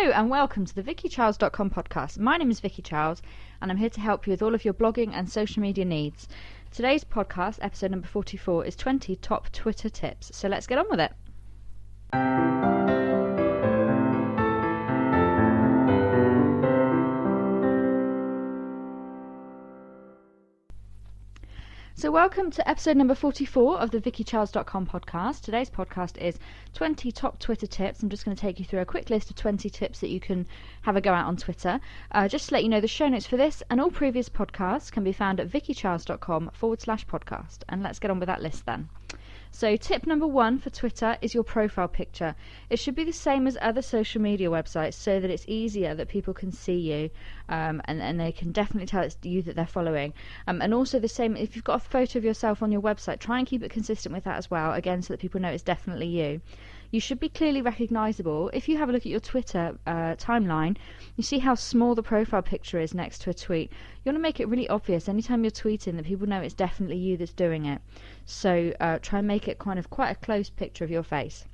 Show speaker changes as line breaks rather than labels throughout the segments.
Hello and welcome to the VickyCharles.com podcast. My name is Vicky Charles and I'm here to help you with all of your blogging and social media needs. Today's podcast, episode number 44, is 20 top Twitter tips. So let's get on with it. So welcome to episode number 44 of the VickyCharles.com podcast. Today's podcast is 20 top Twitter tips. I'm just going to take you through a quick list of 20 tips that you can have a go at on Twitter. Just to let you know, the show notes for this and all previous podcasts can be found at VickyCharles.com/podcast. And let's get on with that list then. So tip number 1 for Twitter is your profile picture. It should be the same as other social media websites so that it's easier that people can see you and they can definitely tell it's you that they're following. And also the same, if you've got a photo of yourself on your website, try and keep it consistent with that as well, again, so that people know it's definitely you. You should be clearly recognisable. If you have a look at your Twitter timeline, you see how small the profile picture is next to a tweet. You want to make it really obvious anytime you're tweeting that people know it's definitely you that's doing it. So try and make it kind of quite a close picture of your face,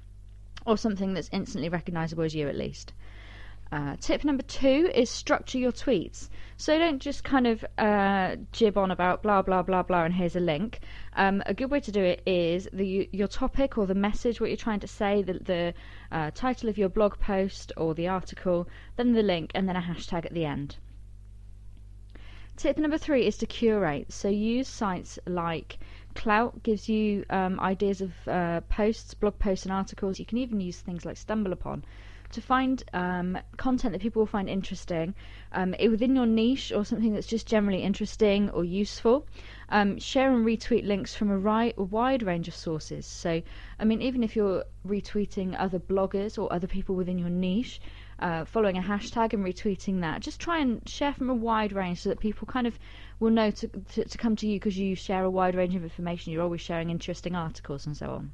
or something that's instantly recognisable as you at least. Tip number 2 is structure your tweets. So don't just kind of jib on about blah blah blah blah and here's a link. A good way to do it is your topic or the message, what you're trying to say, the title of your blog post or the article, then the link, and then a hashtag at the end. Tip number 3 is to curate. So use sites like Clout, gives you ideas of posts, blog posts and articles. You can even use things like StumbleUpon to find content that people will find interesting within your niche, or something that's just generally interesting or useful. Share and retweet links from a wide range of sources. So, I mean, even if you're retweeting other bloggers or other people within your niche, following a hashtag and retweeting that, just try and share from a wide range so that people kind of will know to come to you because you share a wide range of information. You're always sharing interesting articles and so on.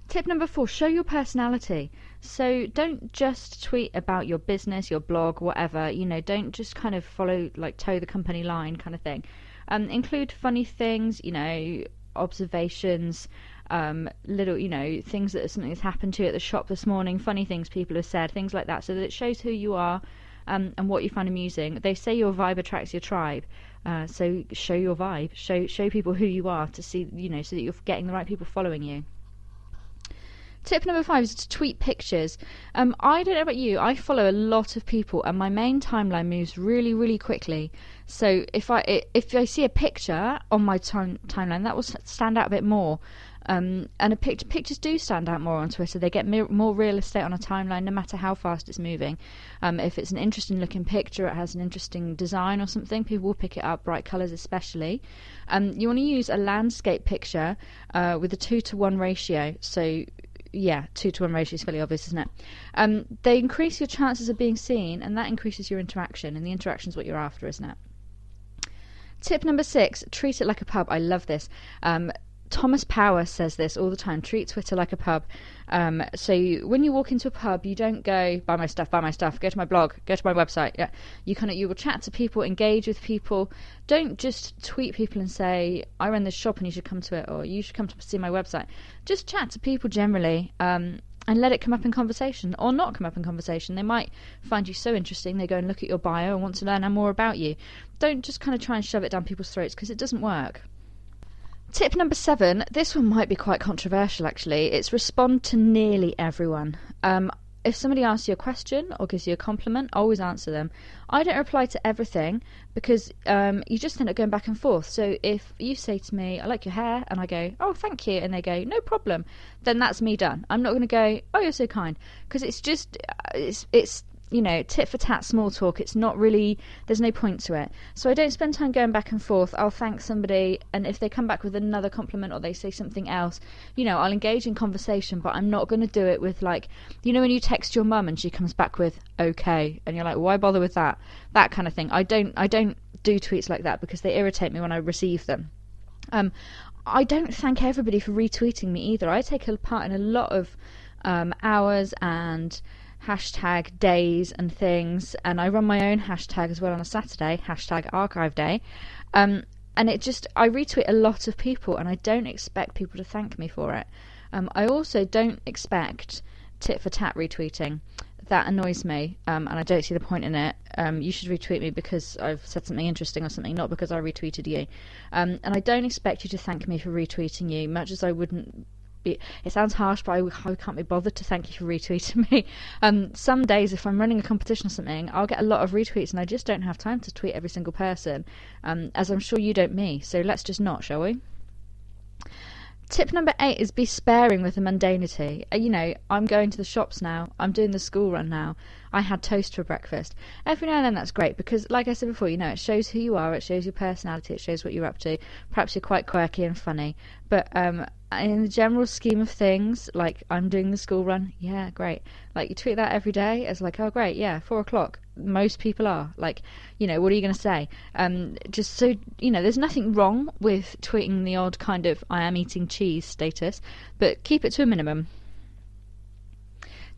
Tip number 4, show your personality. So don't just tweet about your business, your blog, whatever, don't just kind of follow, like, toe the company line kind of thing. Include funny things, observations, little, things that something that's happened to you at the shop this morning, funny things people have said, things like that, so that it shows who you are and what you find amusing. They say your vibe attracts your tribe. So show your vibe, show people who you are to see, so that you're getting the right people following you. Tip number 5 is to tweet pictures. I don't know about you, I follow a lot of people and my main timeline moves really, really quickly. So if I see a picture on my timeline, that will stand out a bit more. And pictures do stand out more on Twitter. They get more real estate on a timeline no matter how fast it's moving. If it's an interesting looking picture, it has an interesting design or something, people will pick it up, bright colours especially. You want to use a landscape picture with a 2-to-1 ratio. So yeah, 2-to-1 ratio is fairly obvious, isn't it? They increase your chances of being seen, and that increases your interaction, and the interaction is what you're after, isn't it? Tip number 6, treat it like a pub. I love this. Thomas Power says this all the time, treat Twitter like a pub. So when you walk into a pub, you don't go, buy my stuff, go to my blog, go to my website. Yeah, you will chat to people, engage with people. Don't just tweet people and say, I run this shop and you should come to it, or you should come to see my website. Just chat to people generally, and let it come up in conversation, or not come up in conversation. They might find you so interesting they go and look at your bio and want to learn more about you. Don't just kind of try and shove it down people's throats, because it doesn't work. Tip number 7, this one might be quite controversial actually. It's respond to nearly everyone. If somebody asks you a question or gives you a compliment, always answer them. I don't reply to everything because you just end up going back and forth. So if you say to me, I like your hair, and I go, oh, thank you, and they go, no problem, then that's me done. I'm not going to go, oh, you're so kind, because it's just, it's tit for tat small talk. It's not really, there's no point to it. So I don't spend time going back and forth. I'll thank somebody, and if they come back with another compliment or they say something else, I'll engage in conversation, but I'm not going to do it with, like, when you text your mum and she comes back with okay, and you're like, why bother with that kind of thing. I don't do tweets like that because they irritate me when I receive them. I don't thank everybody for retweeting me either. I take a part in a lot of hours and hashtag days and things, and I run my own hashtag as well on a Saturday, hashtag archive day, and I retweet a lot of people, and I don't expect people to thank me for it. I also don't expect tit for tat retweeting. that annoys me, and I don't see the point in it. You should retweet me because I've said something interesting or something, not because I retweeted you. And I don't expect you to thank me for retweeting you, much as I wouldn't be. It sounds harsh, but I can't be bothered to thank you for retweeting me. Some days, if I'm running a competition or something, I'll get a lot of retweets, and I just don't have time to tweet every single person, as I'm sure you don't me. So let's just not, shall we? Tip number 8 is be sparing with the mundanity. I'm going to the shops now. I'm doing the school run now. I had toast for breakfast. Every now and then that's great because, like I said before, it shows who you are, it shows your personality, it shows what you're up to. Perhaps you're quite quirky and funny. But in the general scheme of things, like I'm doing the school run, yeah, great. Like you tweet that every day, it's like, oh great, yeah, 4 o'clock. Most people are. Like, what are you going to say? Just so, there's nothing wrong with tweeting the odd kind of I am eating cheese status, but keep it to a minimum.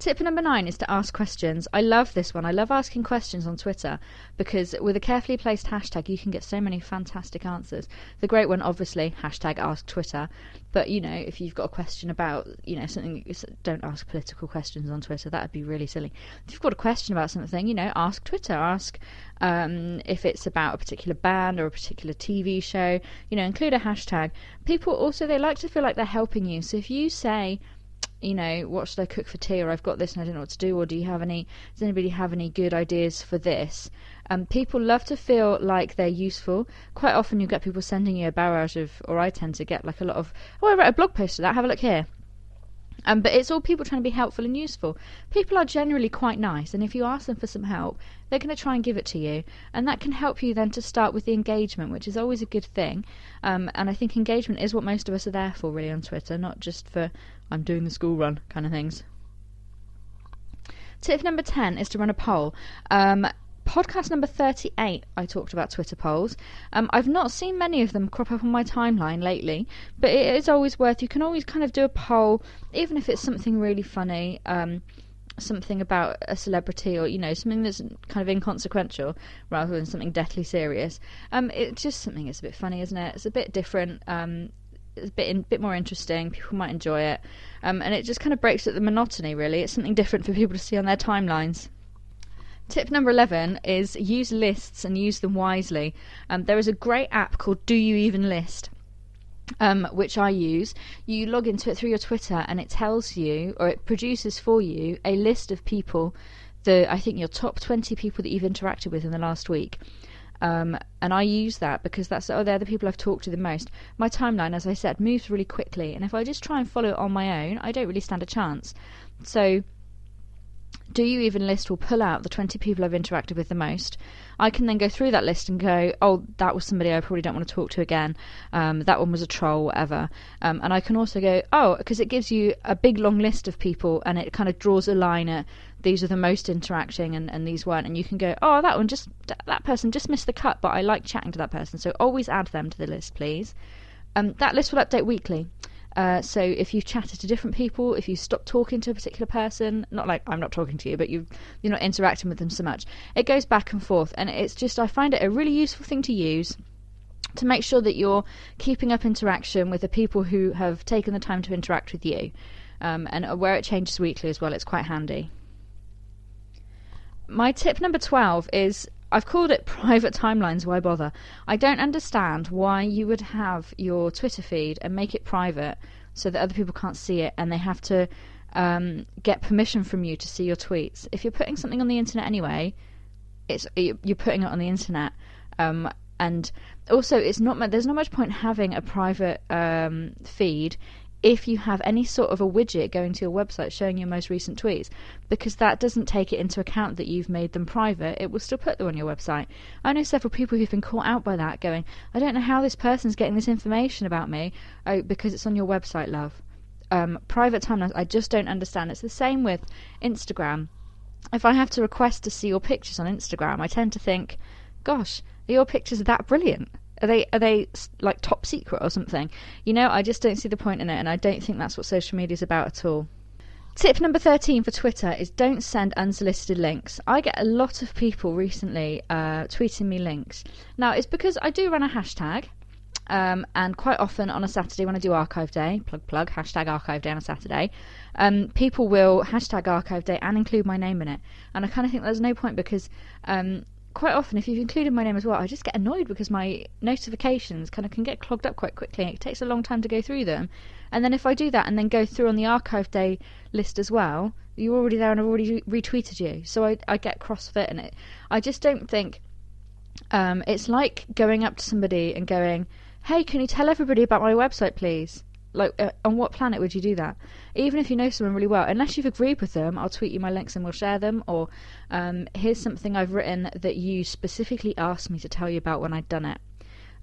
Tip number 9 is to ask questions. I love this one. I love asking questions on Twitter because with a carefully placed hashtag you can get so many fantastic answers. The great one, obviously, hashtag ask Twitter. But, if you've got a question about, something, don't ask political questions on Twitter. That would be really silly. If you've got a question about something, ask Twitter. Ask if it's about a particular band or a particular TV show, include a hashtag. People also, they like to feel like they're helping you. So if you say, what should I cook for tea, or I've got this and I don't know what to do, or does anybody have any good ideas for this? People love to feel like they're useful. Quite often you get people sending you a barrage of, or I tend to get like a lot of, I wrote a blog post to that, have a look here. But it's all people trying to be helpful and useful. People are generally quite nice, and if you ask them for some help, they're going to try and give it to you, and that can help you then to start with the engagement, which is always a good thing. And I think engagement is what most of us are there for, really, on Twitter, not just for I'm doing the school run kind of things. Tip number 10 is to run a poll. Podcast number 38, I talked about Twitter polls. I've not seen many of them crop up on my timeline lately, but it is always worth. You can always kind of do a poll, even if it's something really funny, something about a celebrity, or something that's kind of inconsequential rather than something deathly serious. It's just something that's a bit funny, isn't it? It's a bit different. It's a bit more interesting. People might enjoy it, and it just kind of breaks up the monotony. Really, it's something different for people to see on their timelines. Tip number 11 is use lists and use them wisely. There is a great app called Do You Even List, which I use. You log into it through your Twitter and it tells you, or it produces for you, a list of people, I think your top 20 people that you've interacted with in the last week. And I use that because they're the people I've talked to the most. My timeline, as I said, moves really quickly, and if I just try and follow it on my own, I don't really stand a chance. So Do You Even List will pull out the 20 people I've interacted with the most. I can then go through that list and go, oh, that was somebody I probably don't want to talk to again. That one was a troll, whatever. And I can also go, oh, because it gives you a big long list of people and it kind of draws a line at these are the most interacting and these weren't. And you can go, oh, that person just missed the cut, but I like chatting to that person. So always add them to the list, please. That list will update weekly. So if you've chatted to different people, if you stop talking to a particular person, not like I'm not talking to you, but you're not interacting with them so much, it goes back and forth, and it's just, I find it a really useful thing to use to make sure that you're keeping up interaction with the people who have taken the time to interact with you, and where it changes weekly as well, it's quite handy. My tip number 12 is, I've called it private timelines, why bother? I don't understand why you would have your Twitter feed and make it private so that other people can't see it and they have to get permission from you to see your tweets. If you're putting something on the internet anyway, you're putting it on the internet. And also, there's not much point having a private feed if you have any sort of a widget going to your website showing your most recent tweets, because that doesn't take it into account that you've made them private. It will still put them on your website. I know several people who've been caught out by that, going, I don't know how this person's getting this information about me. Oh, because it's on your website, love. Private timelines, I just don't understand. It's the same with Instagram. If I have to request to see your pictures on Instagram, I tend to think, gosh, are your pictures that brilliant? Are they like top secret or something? I just don't see the point in it, and I don't think that's what social media is about at all. Tip number 13 for Twitter is don't send unsolicited links. I get a lot of people recently tweeting me links. Now, it's because I do run a hashtag, And quite often on a Saturday when I do archive day, plug, hashtag archive day on a Saturday, people will hashtag archive day and include my name in it. And I kind of think there's no point, because quite often if you've included my name as well, I just get annoyed because my notifications kind of can get clogged up quite quickly. It takes a long time to go through them. And then if I do that and then go through on the archive day list as well, you're already there and I've already retweeted you. So I get cross with it, and I just don't think it's like going up to somebody and going, hey, can you tell everybody about my website, please? Like, on what planet would you do that? Even if you know someone really well, unless you've agreed with them, I'll tweet you my links and we'll share them. Or here's something I've written that you specifically asked me to tell you about when I'd done it.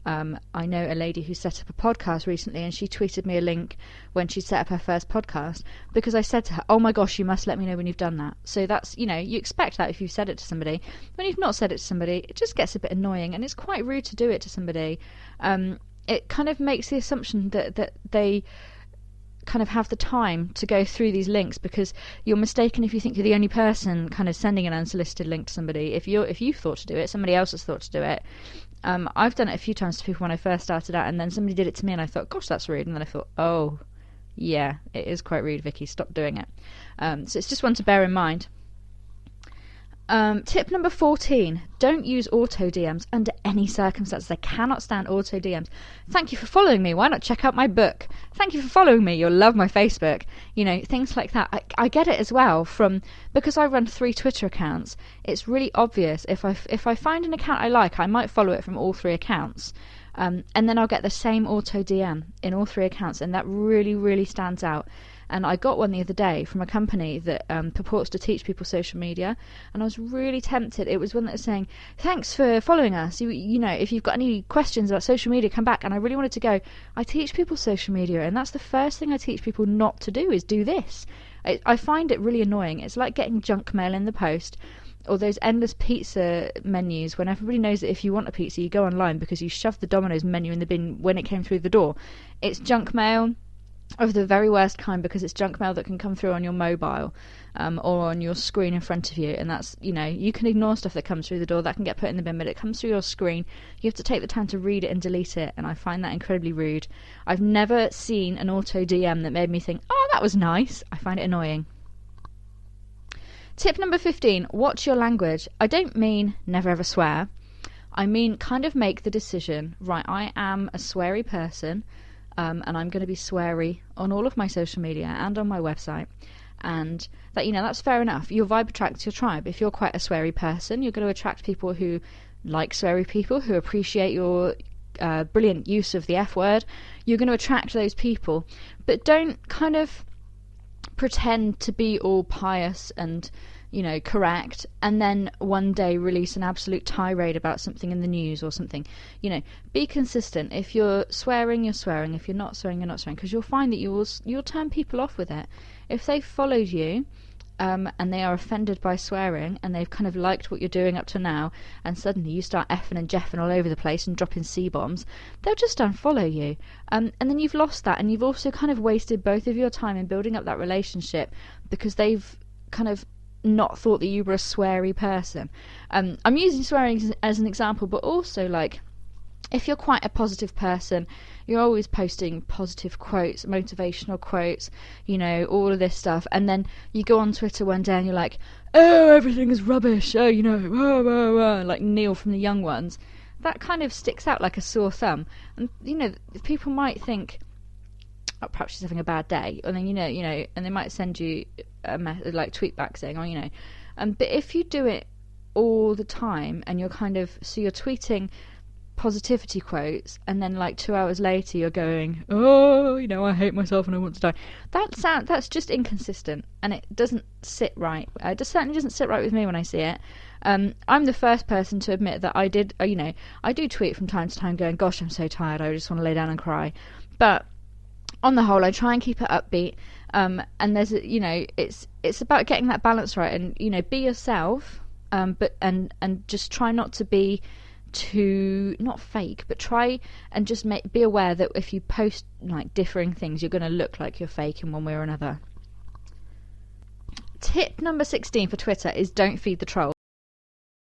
I know a lady who set up a podcast recently, and she tweeted me a link when she set up her first podcast, because I said to her, oh my gosh, you must let me know when you've done that. So that's, you expect that if you've said it to somebody. When you've not said it to somebody, it just gets a bit annoying, and it's quite rude to do it to somebody. It kind of makes the assumption that they kind of have the time to go through these links, because you're mistaken if you think you're the only person kind of sending an unsolicited link to somebody. If you've thought to do it, somebody else has thought to do it. I've done it a few times to people when I first started out, and then somebody did it to me and I thought, gosh, that's rude, and then I thought, oh yeah, it is quite rude, Vicky, stop doing it. So it's just one to bear in mind. Tip number 14, don't use auto DMs under any circumstances. I cannot stand auto DMs. Thank you for following me. Why not check out my book? Thank you for following me. You'll love my Facebook. Things like that. I get it as well because I run 3 Twitter accounts. It's really obvious. If I find an account I like, I might follow it from all 3 accounts. And then I'll get the same auto DM in all 3 accounts, and that really, really stands out. And I got one the other day from a company that purports to teach people social media, and I was really tempted. It was one that was saying, thanks for following us. If you've got any questions about social media, come back. And I really wanted to go, I teach people social media, and that's the first thing I teach people not to do, is do this. I find it really annoying. It's like getting junk mail in the post, or those endless pizza menus when everybody knows that if you want a pizza, you go online because you shoved the Domino's menu in the bin when it came through the door. It's junk mail of the very worst kind, because it's junk mail that can come through on your mobile or on your screen in front of you, and that's, you can ignore stuff that comes through the door, that can get put in the bin, but it comes through your screen, you have to take the time to read it and delete it, and I find that incredibly rude. I've never seen an auto DM that made me think, oh, that was nice. I find it annoying. Tip number 15, watch your language. I don't mean never ever swear. I mean kind of make the decision, right, I am a sweary person, and I'm going to be sweary on all of my social media and on my website. And that, that's fair enough. Your vibe attracts your tribe. If you're quite a sweary person, you're going to attract people who like sweary people, who appreciate your brilliant use of the F word. You're going to attract those people. But don't kind of pretend to be all pious and correct, and then one day release an absolute tirade about something in the news or something. Be consistent. If you're swearing, you're swearing. If you're not swearing, you're not swearing, because you'll find that you'll turn people off with it. If they've followed you and they are offended by swearing, and they've kind of liked what you're doing up to now, and suddenly you start effing and jeffing all over the place and dropping C-bombs, they'll just unfollow you. And then you've lost that, and you've also kind of wasted both of your time in building up that relationship, because they've kind of not thought that you were a sweary person. I'm using swearing as an example, but also, like, if you're quite a positive person, you're always posting positive quotes, motivational quotes, all of this stuff, and then you go on Twitter one day and you're like, oh, everything is rubbish, like Neil from the Young Ones. That kind of sticks out like a sore thumb, and people might think, oh, perhaps she's having a bad day, and then and they might send you a tweet back saying, but if you do it all the time, and you're you're tweeting positivity quotes, and then 2 hours later you're going, oh, I hate myself and I want to die. That's just inconsistent, and it doesn't sit right. It certainly doesn't sit right with me when I see it. I'm the first person to admit that I do tweet from time to time going, gosh, I'm so tired, I just want to lay down and cry. But on the whole, I try and keep it upbeat, and there's it's about getting that balance right, and be yourself, but just try not to be too, not fake, but try and just be aware that if you post differing things, you're going to look like you're fake in one way or another. Tip number 16 for Twitter is don't feed the trolls.